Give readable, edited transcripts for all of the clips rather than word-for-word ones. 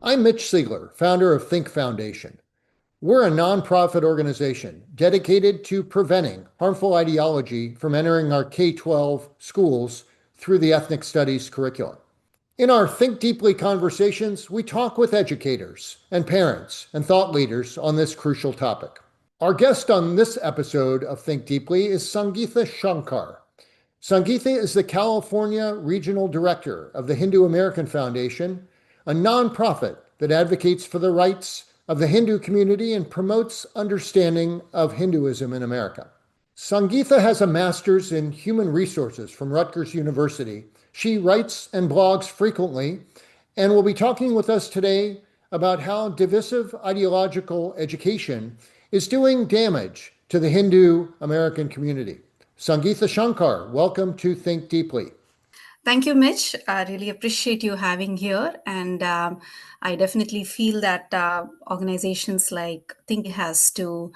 I'm Mitch Siegler, founder of THINC Foundation. We're a nonprofit organization dedicated to preventing harmful ideology from entering our K-12 schools through the ethnic studies curriculum. In our Think Deeply conversations, we talk with educators and parents and thought leaders on this crucial topic. Our guest on this episode of Think Deeply is Sangeetha Shankar. Sangeetha is the California Regional Director of the Hindu American Foundation, a nonprofit that advocates for the rights of the Hindu community and promotes understanding of Hinduism in America. Sangeetha has a master's in human resources from Rutgers University. She writes and blogs frequently and will be talking with us today about how divisive ideological education is doing damage to the Hindu American community. Sangeetha Shankar, welcome to Think Deeply. Thank you, Mitch. I really appreciate you having here. And I definitely feel that organizations like Think has to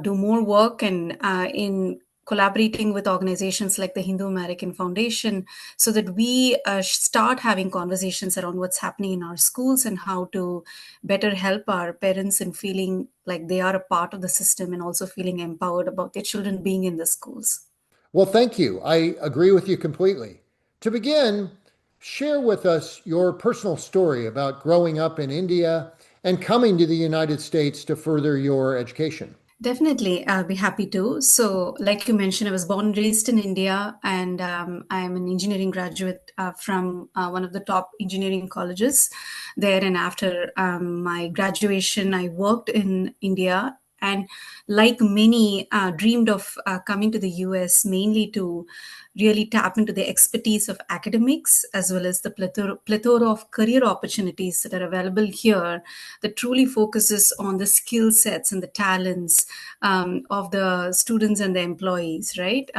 do more work and in collaborating with organizations like the Hindu American Foundation so that we start having conversations around what's happening in our schools and how to better help our parents in feeling like they are a part of the system and also feeling empowered about their children being in the schools. Well, thank you. I agree with you completely. To begin, share with us your personal story about growing up in India and coming to the United States to further your education. Definitely, I'll be happy to. So, like you mentioned, I was born and raised in India, and I'm an engineering graduate from one of the top engineering colleges there. And after my graduation, I worked in India, and like many, dreamed of coming to the US mainly to really tap into the expertise of academics as well as the plethora of career opportunities that are available here that truly focuses on the skill sets and the talents of the students and the employees, right?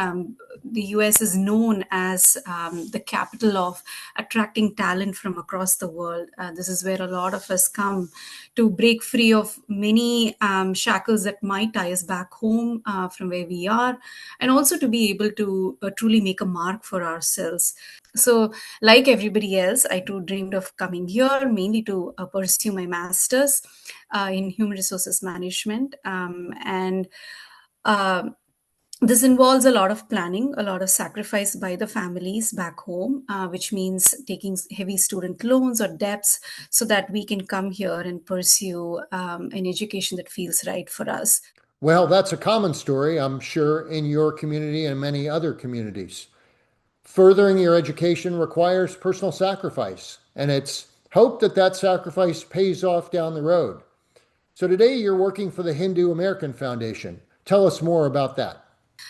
The US is known as the capital of attracting talent from across the world. This is where a lot of us come to break free of many shackles that might tie us back home from where we are, and also to be able to truly make a mark for ourselves. So, like everybody else, I too dreamed of coming here mainly to pursue my master's in human resources management. And uh, this involves a lot of planning, a lot of sacrifice by the families back home, which means taking heavy student loans or debts so that we can come here and pursue an education that feels right for us. Well, that's a common story, I'm sure, in your community and many other communities. Furthering your education requires personal sacrifice, and it's hoped that that sacrifice pays off down the road. So today you're working for the Hindu American Foundation. Tell us more about that.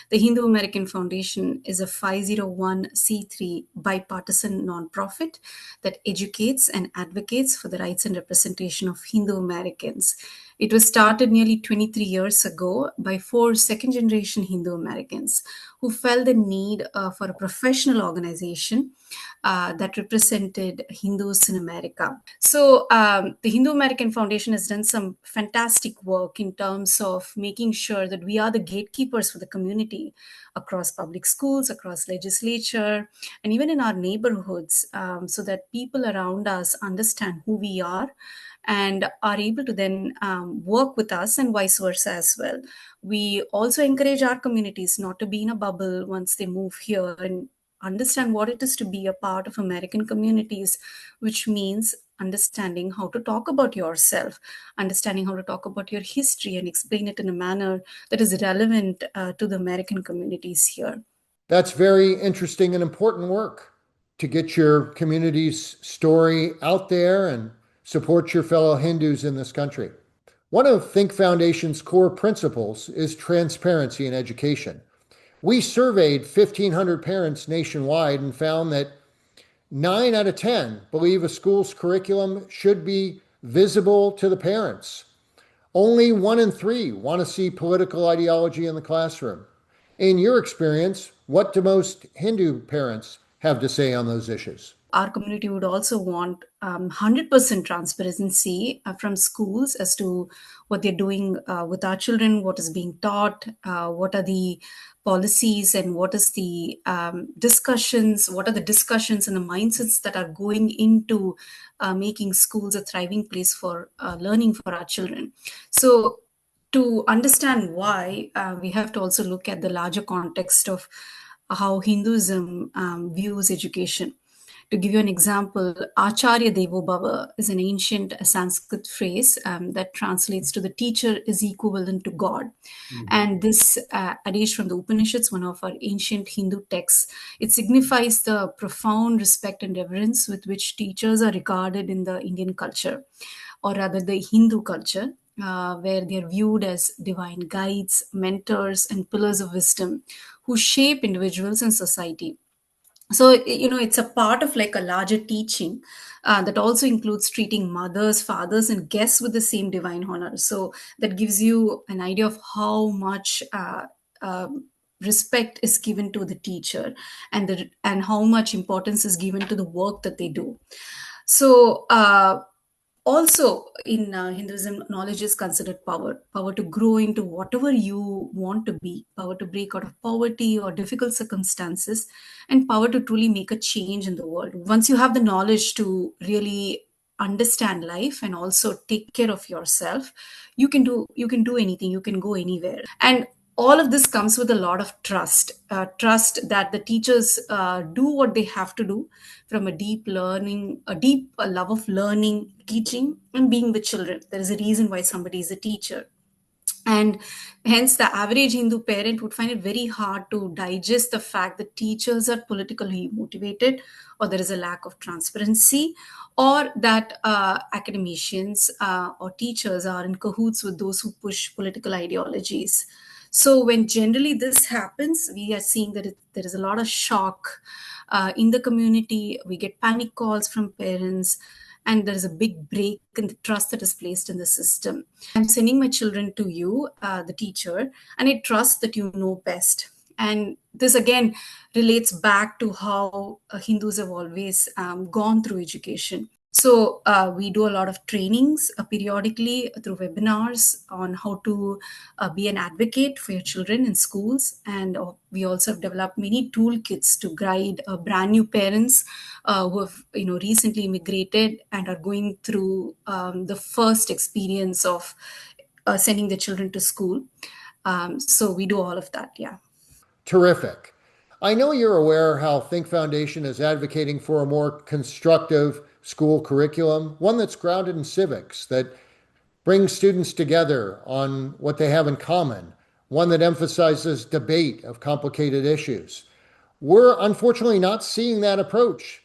The Hindu American Foundation is a 501(c)(3) bipartisan nonprofit that educates and advocates for the rights and representation of Hindu Americans. It was started nearly 23 years ago by four second generation Hindu Americans who felt the need for a professional organization that represented Hindus in America. So, the Hindu American Foundation has done some fantastic work in terms of making sure that we are the gatekeepers for the community across public schools, across legislature, and even in our neighborhoods, so that people around us understand who we are and are able to then work with us and vice versa as well. We also encourage our communities not to be in a bubble once they move here and understand what it is to be a part of American communities, which means understanding how to talk about yourself, understanding how to talk about your history and explain it in a manner that is relevant to the American communities here. That's very interesting and important work to get your community's story out there and support your fellow Hindus in this country. One of Think Foundation's core principles is transparency in education. We surveyed 1,500 parents nationwide and found that 9 out of 10 believe a school's curriculum should be visible to the parents. Only 1 in 3 want to see political ideology in the classroom. In your experience, what do most Hindu parents have to say on those issues? Our community would also want 100% transparency from schools as to what they're doing with our children, what is being taught, what are the policies, and what is the discussions, what are the discussions and the mindsets that are going into making schools a thriving place for learning for our children. So to understand why, we have to also look at the larger context of how Hinduism views education. To give you an example, Acharya Devo Bhava is an ancient Sanskrit phrase that translates to the teacher is equivalent to God. And this adage from the Upanishads, one of our ancient Hindu texts, it signifies the profound respect and reverence with which teachers are regarded in the Indian culture, or rather the Hindu culture, where they are viewed as divine guides, mentors, and pillars of wisdom who shape individuals and society. So it's a part of like a larger teaching that also includes treating mothers, fathers, and guests with the same divine honor. So that gives you an idea of how much respect is given to the teacher, and how much importance is given to the work that they do. So also in Hinduism, knowledge is considered power to grow into whatever you want to be, power to break out of poverty or difficult circumstances, and power to truly make a change in the world. Once you have the knowledge to really understand life and also take care of yourself, you can do anything, you can go anywhere. And all of this comes with a lot of trust that the teachers do what they have to do, from a deep love of learning, teaching, and being with children. There is a reason why somebody is a teacher. And hence, the average Hindu parent would find it very hard to digest the fact that teachers are politically motivated, or there is a lack of transparency, or that academicians or teachers are in cahoots with those who push political ideologies. So, when generally this happens, we are seeing that there is a lot of shock in the community. We get panic calls from parents, and there is a big break in the trust that is placed in the system. I'm sending my children to you, the teacher, and I trust that you know best. And this again relates back to how Hindus have always gone through education. So we do a lot of trainings periodically through webinars on how to be an advocate for your children in schools, and we also have developed many toolkits to guide brand new parents who have recently immigrated and are going through the first experience of sending their children to school. So we do all of that, yeah. Terrific. I know you're aware how Think Foundation is advocating for a more constructive school curriculum, one that's grounded in civics, that brings students together on what they have in common, one that emphasizes debate of complicated issues. We're unfortunately not seeing that approach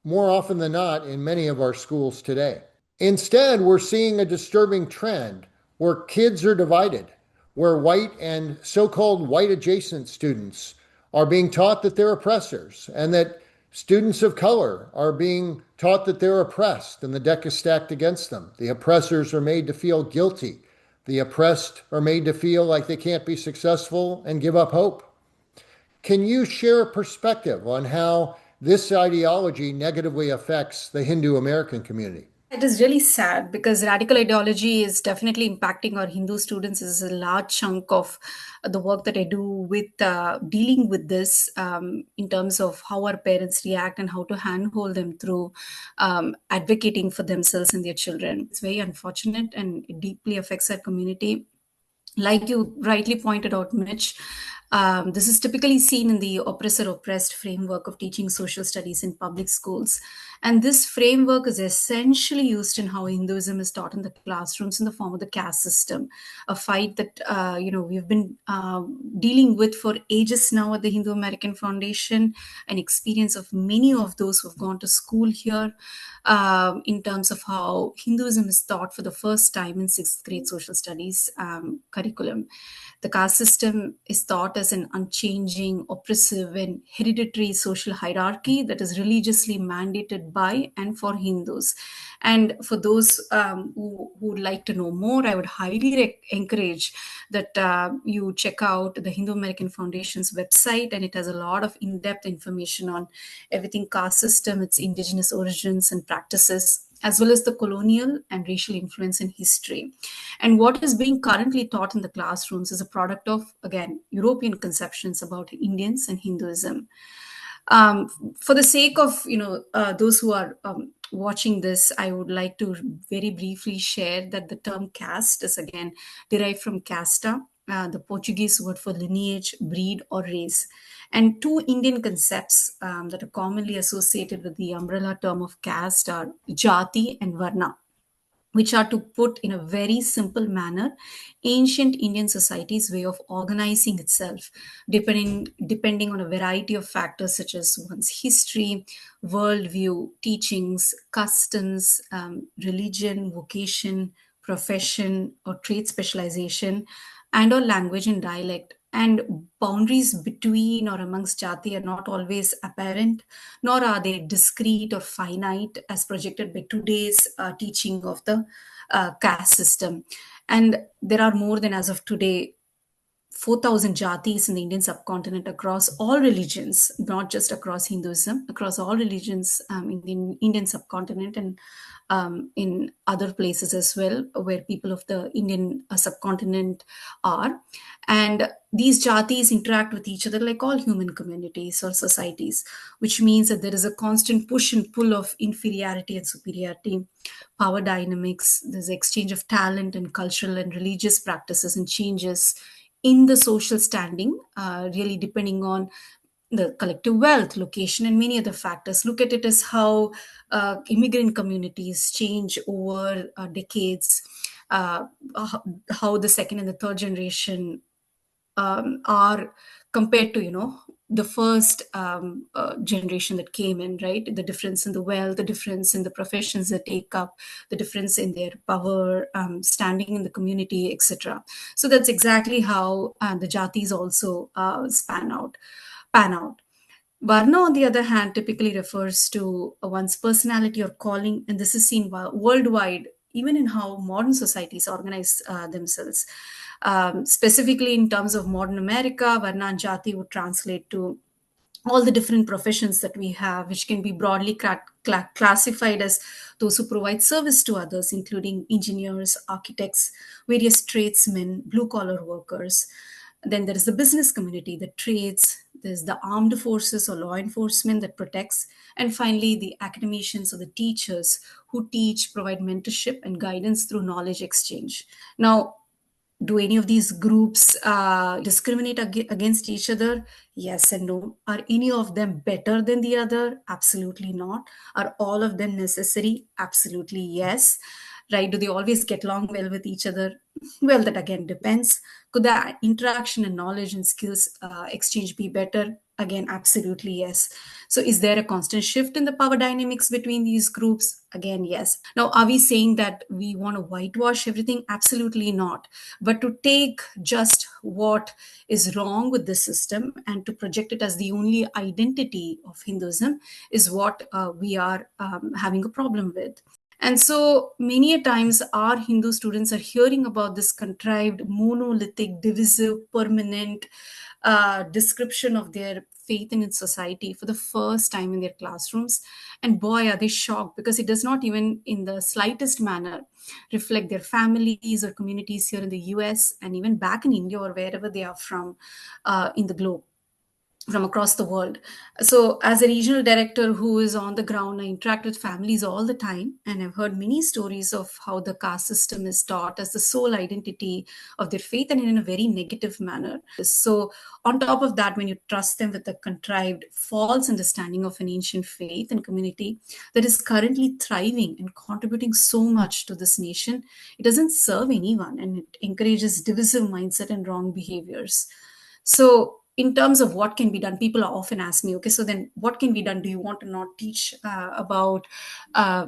more often than not in many of our schools today. Instead, we're seeing a disturbing trend where kids are divided, where white and so-called white adjacent students are being taught that they're oppressors, and that students of color are being taught that they're oppressed and the deck is stacked against them. The oppressors are made to feel guilty. The oppressed are made to feel like they can't be successful and give up hope. Can you share a perspective on how this ideology negatively affects the Hindu American community? It is really sad because radical ideology is definitely impacting our Hindu students. Is a large chunk of the work that I do with dealing with this, in terms of how our parents react and how to handhold them through advocating for themselves and their children. It's very unfortunate, and it deeply affects our community. Like you rightly pointed out, Mitch, this is typically seen in the oppressor oppressed framework of teaching social studies in public schools. And this framework is essentially used in how Hinduism is taught in the classrooms in the form of the caste system, a fight that we've been dealing with for ages now at the Hindu American Foundation, an experience of many of those who have gone to school here, in terms of how Hinduism is taught for the first time in sixth grade social studies curriculum. The caste system is taught as an unchanging, oppressive, and hereditary social hierarchy that is religiously mandated created by and for Hindus. And for those who would like to know more, I would highly encourage that you check out the Hindu American Foundation's website, and it has a lot of in-depth information on everything caste system, its indigenous origins and practices, as well as the colonial and racial influence in history. And what is being currently taught in the classrooms is a product of, again, European conceptions about Indians and Hinduism. um, for the sake of those who are watching this, I would like to very briefly share that the term caste is again derived from casta, the Portuguese word for lineage, breed, or race. And two Indian concepts that are commonly associated with the umbrella term of caste are jati and varna, which are, to put in a very simple manner, ancient Indian society's way of organizing itself, depending on a variety of factors such as one's history, worldview, teachings, customs, religion, vocation, profession, or trade specialization, and or language and dialect. And boundaries between or amongst jati are not always apparent, nor are they discrete or finite as projected by today's teaching of the caste system. And there are more than, as of today, 4,000 jatis in the Indian subcontinent across all religions, not just across Hinduism, across all religions in the Indian subcontinent, and in other places as well, where people of the Indian subcontinent are. And these jatis interact with each other like all human communities or societies, which means that there is a constant push and pull of inferiority and superiority, power dynamics, there's exchange of talent and cultural and religious practices and changes in the social standing, really depending on the collective wealth, location, and many other factors. Look at it as how immigrant communities change over decades, uh, how the second and the third generation are compared to the first generation that came in, right? The difference in the wealth, the difference in the professions they take up, the difference in their power, standing in the community, etc. So that's exactly how the jatis also pan out. Varna, on the other hand, typically refers to one's personality or calling, and this is seen worldwide, even in how modern societies organize themselves. Specifically, in terms of modern America, Varna and Jati would translate to all the different professions that we have, which can be broadly classified as those who provide service to others, including engineers, architects, various tradesmen, blue collar workers. Then there is the business community, the trades, there's the armed forces or law enforcement that protects, and finally the academicians or the teachers who teach, provide mentorship and guidance through knowledge exchange. Now, do any of these groups discriminate against each other? Yes and no. Are any of them better than the other? Absolutely not. Are all of them necessary? Absolutely yes. Right? Do they always get along well with each other? Well, that again depends. Could the interaction and knowledge and skills exchange be better? Again, absolutely yes. So, is there a constant shift in the power dynamics between these groups? Again, yes. Now, are we saying that we want to whitewash everything? Absolutely not. But to take just what is wrong with the system and to project it as the only identity of Hinduism is what we are having a problem with. And so many a times our Hindu students are hearing about this contrived, monolithic, divisive, permanent description of their faith in its society for the first time in their classrooms. And boy, are they shocked, because it does not even in the slightest manner reflect their families or communities here in the US and even back in India or wherever they are from in the globe, from across the world. So, as a regional director who is on the ground, I interact with families all the time, and I've heard many stories of how the caste system is taught as the sole identity of their faith and in a very negative manner. So, on top of that, when you trust them with a contrived, false understanding of an ancient faith and community that is currently thriving and contributing so much to this nation, it doesn't serve anyone and it encourages divisive mindset and wrong behaviors. So, in terms of what can be done, people are often ask me, okay, so then what can be done? Do you want to not teach about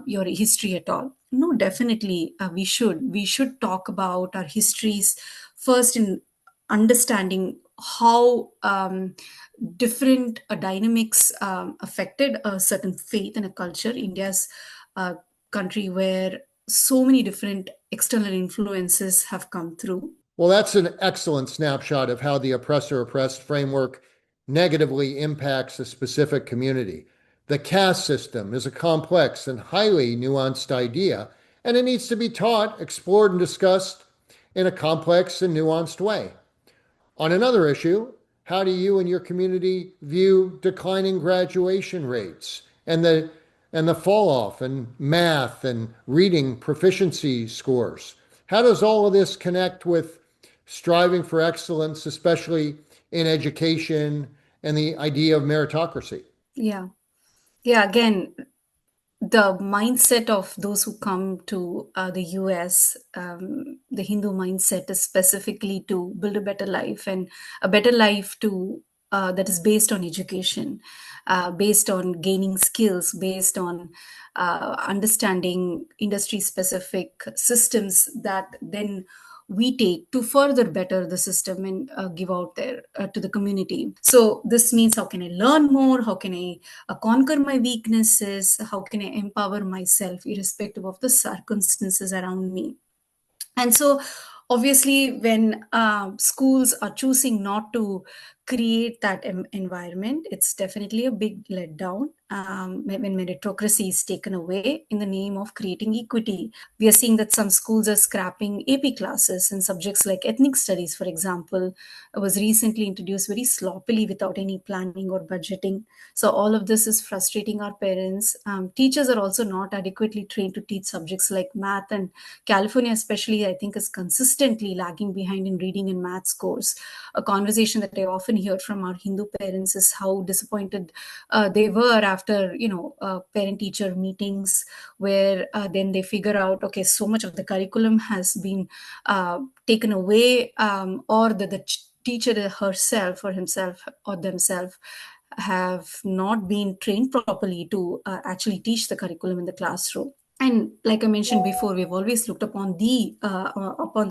your history at all? No, definitely we should. We should talk about our histories first in understanding how different dynamics affected a certain faith and a culture. India's a country where so many different external influences have come through. Well, that's an excellent snapshot of how the oppressor oppressed framework negatively impacts a specific community. The caste system is a complex and highly nuanced idea, and it needs to be taught, explored, and discussed in a complex and nuanced way. On another issue, how do you and your community view declining graduation rates and the fall off in math and reading proficiency scores? How does all of this connect with striving for excellence, especially in education and the idea of meritocracy? Yeah. Yeah. Again, the mindset of those who come to the US, the Hindu mindset is specifically to build a better life, and a better life to that is based on education, based on gaining skills, based on understanding industry specific systems that then we take to further better the system and give out there to the community. So this means, how can I learn more? How can I conquer my weaknesses? How can I empower myself irrespective of the circumstances around me? And so obviously when schools are choosing not to create that environment, it's definitely a big letdown. When meritocracy is taken away in the name of creating equity, we are seeing that some schools are scrapping AP classes in subjects like ethnic studies, for example, was recently introduced very sloppily without any planning or budgeting. So all of this is frustrating our parents. Teachers are also not adequately trained to teach subjects like math, and California, especially, I think, is consistently lagging behind in reading and math scores. A conversation that I often hear from our Hindu parents is how disappointed they were after, parent-teacher meetings, where then they figure out, okay, so much of the curriculum has been taken away, or that the teacher herself or himself or themselves have not been trained properly to actually teach the curriculum in the classroom. And like I mentioned before, we've always looked upon the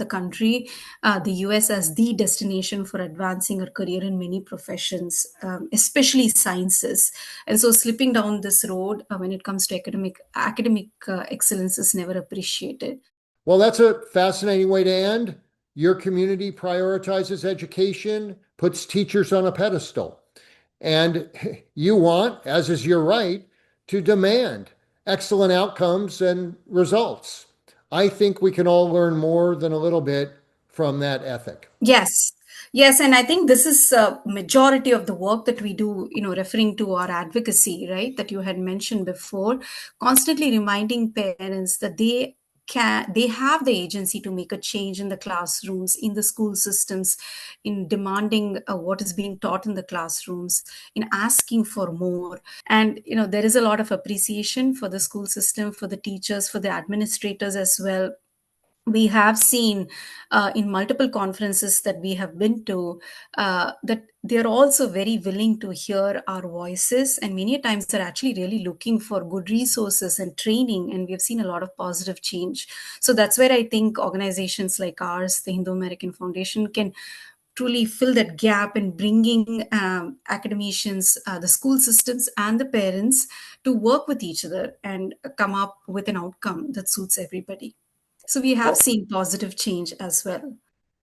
country, the US, as the destination for advancing a career in many professions, especially sciences. And so slipping down this road when it comes to academic excellence is never appreciated. Well, that's a fascinating way to end. Your community prioritizes education, puts teachers on a pedestal. And you want, as is your right, to demand excellent outcomes and results. I think we can all learn more than a little bit from that ethic. Yes. Yes, and I think this is a majority of the work that we do, referring to our advocacy, right, that you had mentioned before, constantly reminding parents that they have the agency to make a change in the classrooms, in the school systems, in demanding what is being taught in the classrooms, in asking for more. And there is a lot of appreciation for the school system, for the teachers, for the administrators as well. We have seen in multiple conferences that we have been to that they're also very willing to hear our voices, and many times they're actually really looking for good resources and training, and we have seen a lot of positive change. So that's where I think organizations like ours, the Hindu American Foundation, can truly fill that gap in bringing academicians, the school systems, and the parents to work with each other and come up with an outcome that suits everybody. So we have Well, seen positive change as well.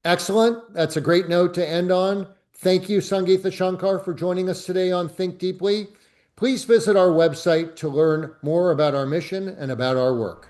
excellent. That's a great note to end on. Thank you, Sangeetha Shankar, for joining us today on Think Deeply. Please visit our website to learn more about our mission and about our work.